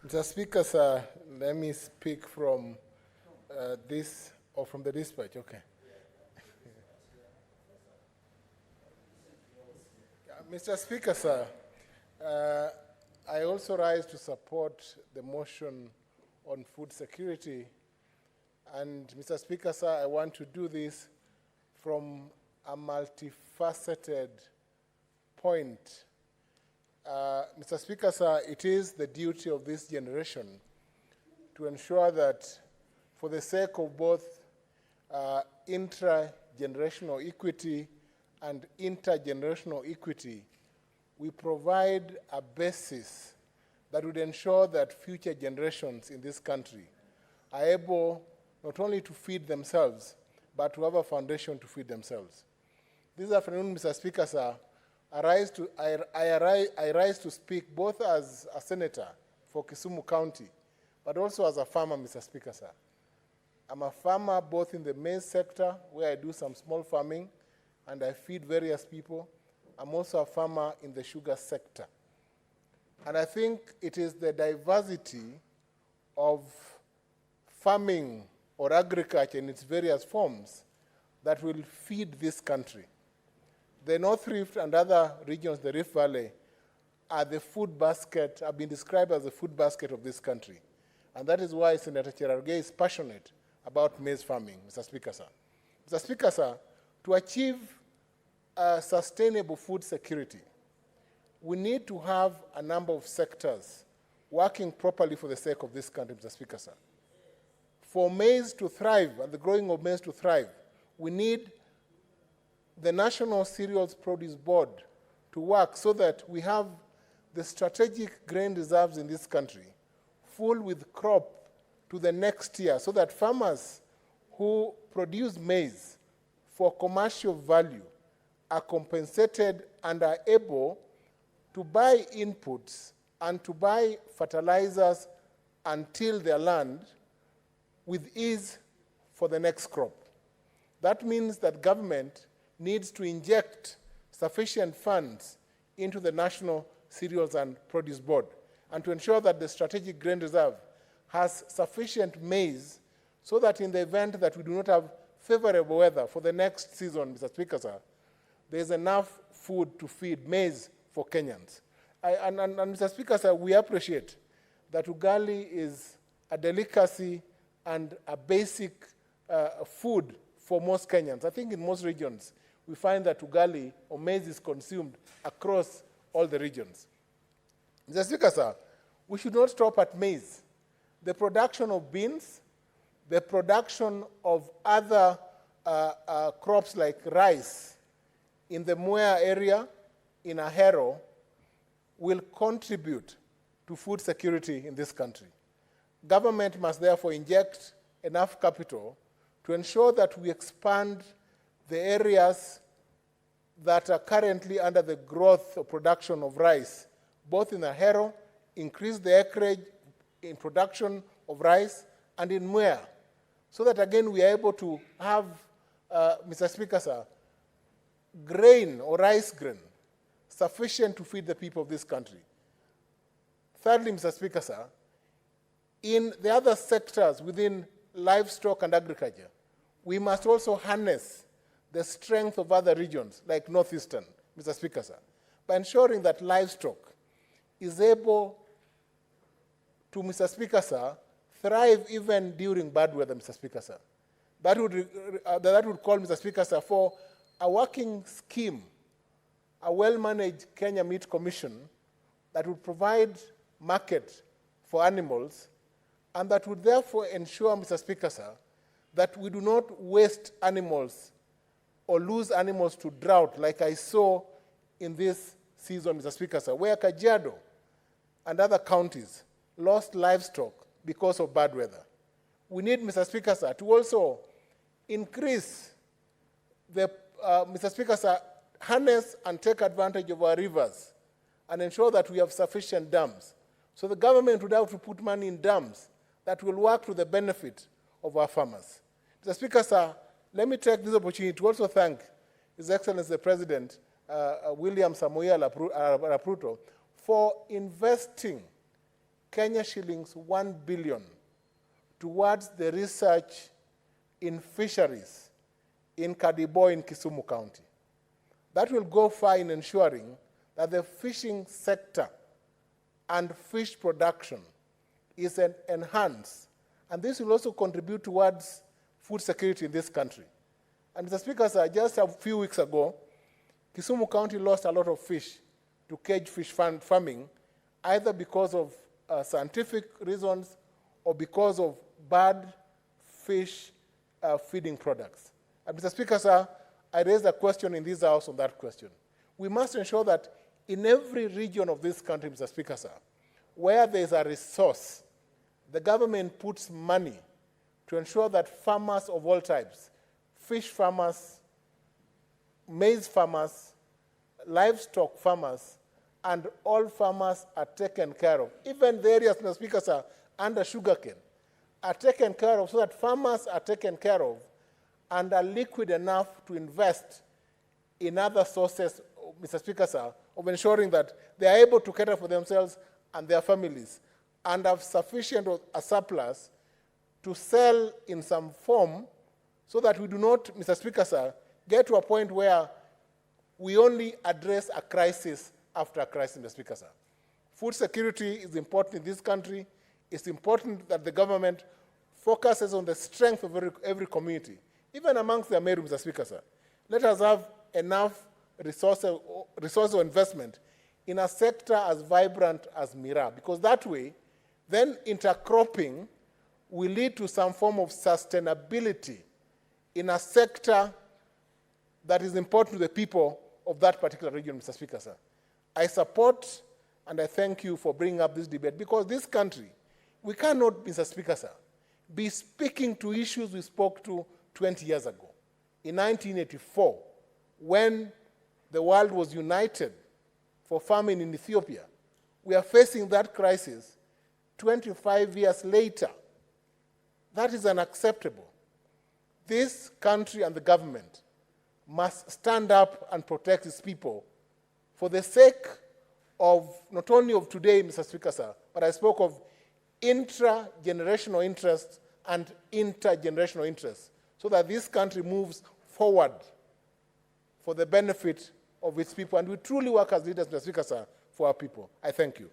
Mr. Speaker, sir, let me speak from this, or from the dispatch, okay. Mr. Speaker, sir, I also rise to support the motion on food security. And Mr. Speaker, sir, I want to do this from a multifaceted point. Mr. Speaker, sir, it is the duty of this generation to ensure that for the sake of both intra-generational equity and intergenerational equity, we provide a basis that would ensure that future generations in this country are able not only to feed themselves, but to have a foundation to feed themselves. This afternoon, Mr. Speaker, sir, I rise to speak both as a senator for Kisumu County, but also as a farmer, Mr. Speaker, sir. I'm a farmer both in the maize sector, where I do some small farming, and I feed various people. I'm also a farmer in the sugar sector. And I think it is the diversity of farming or agriculture in its various forms that will feed this country. The North Rift and other regions, the Rift Valley, are the food basket, have been described as the food basket of this country. And that is why Senator Cherargei is passionate about maize farming, Mr. Speaker, sir. Mr. Speaker, sir, to achieve sustainable food security, we need to have a number of sectors working properly for the sake of this country, Mr. Speaker, sir. For maize to thrive and the growing of maize to thrive, we need the National Cereals Produce Board to work so that we have the strategic grain reserves in this country full with crop to the next year, so that farmers who produce maize for commercial value are compensated and are able to buy inputs and to buy fertilizers and till their land with ease for the next crop. That means that government needs to inject sufficient funds into the National Cereals and Produce Board and to ensure that the strategic grain reserve has sufficient maize so that in the event that we do not have favorable weather for the next season, Mr. Speaker, sir, there is enough food to feed maize for Kenyans. And Mr. Speaker, sir, we appreciate that ugali is a delicacy and a basic food for most Kenyans. I think in most regions, we find that ugali or maize is consumed across all the regions. Mr. Speaker, sir, we should not stop at maize. The production of beans, the production of other crops like rice in the Mwea area, in Ahero, will contribute to food security in this country. Government must therefore inject enough capital to ensure that we expand the areas that are currently under the growth of production of rice, both in Ahero, increase the acreage in production of rice, and in Mwea, so that again we are able to have, Mr. Speaker, sir, grain or rice grain sufficient to feed the people of this country. Thirdly, Mr. Speaker, sir, in the other sectors within livestock and agriculture, we must also harness the strength of other regions, like Northeastern, Mr. Speaker, sir, by ensuring that livestock is able to, Mr. Speaker, sir, thrive even during bad weather, Mr. Speaker, sir. That would call, Mr. Speaker, sir, for a working scheme, a well-managed Kenya Meat Commission that would provide market for animals, and that would therefore ensure, Mr. Speaker, sir, that we do not waste animals or lose animals to drought like I saw in this season, Mr. Speaker, sir, where Kajiado and other counties lost livestock because of bad weather. We need, Mr. Speaker, sir, to also increase the, Mr. Speaker, sir, harness and take advantage of our rivers and ensure that we have sufficient dams. So the government would have to put money in dams that will work to the benefit of our farmers. Mr. Speaker, sir, let me take this opportunity to also thank His Excellency the President, William Samoei Arap Ruto, for investing Kenya shillings 1 billion towards the research in fisheries in Kadibo in Kisumu County. That will go far in ensuring that the fishing sector and fish production is enhanced, and this will also contribute towards food security in this country. And Mr. Speaker, sir, just a few weeks ago, Kisumu County lost a lot of fish to cage fish farming, either because of scientific reasons or because of bad fish feeding products. And Mr. Speaker, sir, I raised a question in this House on that question. We must ensure that in every region of this country, Mr. Speaker, sir, where there is a resource, the government puts money to ensure that farmers of all types, fish farmers, maize farmers, livestock farmers, and all farmers are taken care of. Even the areas, Mr. Speaker, sir, under sugarcane are taken care of, so that farmers are taken care of and are liquid enough to invest in other sources, Mr. Speaker, sir, of ensuring that they are able to cater for themselves and their families and have sufficient a surplus to sell in some form, so that we do not, Mr. Speaker, sir, get to a point where we only address a crisis after a crisis, Mr. Speaker, sir. Food security is important in this country. It's important that the government focuses on the strength of every community, even amongst the Meru, Mr. Speaker, sir. Let us have enough resources or investment in a sector as vibrant as Mira, because that way, then intercropping will lead to some form of sustainability in a sector that is important to the people of that particular region, Mr. Speaker, sir. I support and I thank you for bringing up this debate, because this country, we cannot, Mr. Speaker, sir, be speaking to issues we spoke to 20 years ago. In 1984, when the world was united for famine in Ethiopia, we are facing that crisis 25 years later. That is unacceptable. This country and the government must stand up and protect its people for the sake of not only of today, Mr. Speaker, sir, but I spoke of intra-generational interests and intergenerational interests, so that this country moves forward for the benefit of its people. And we truly work as leaders, Mr. Speaker, sir, for our people. I thank you.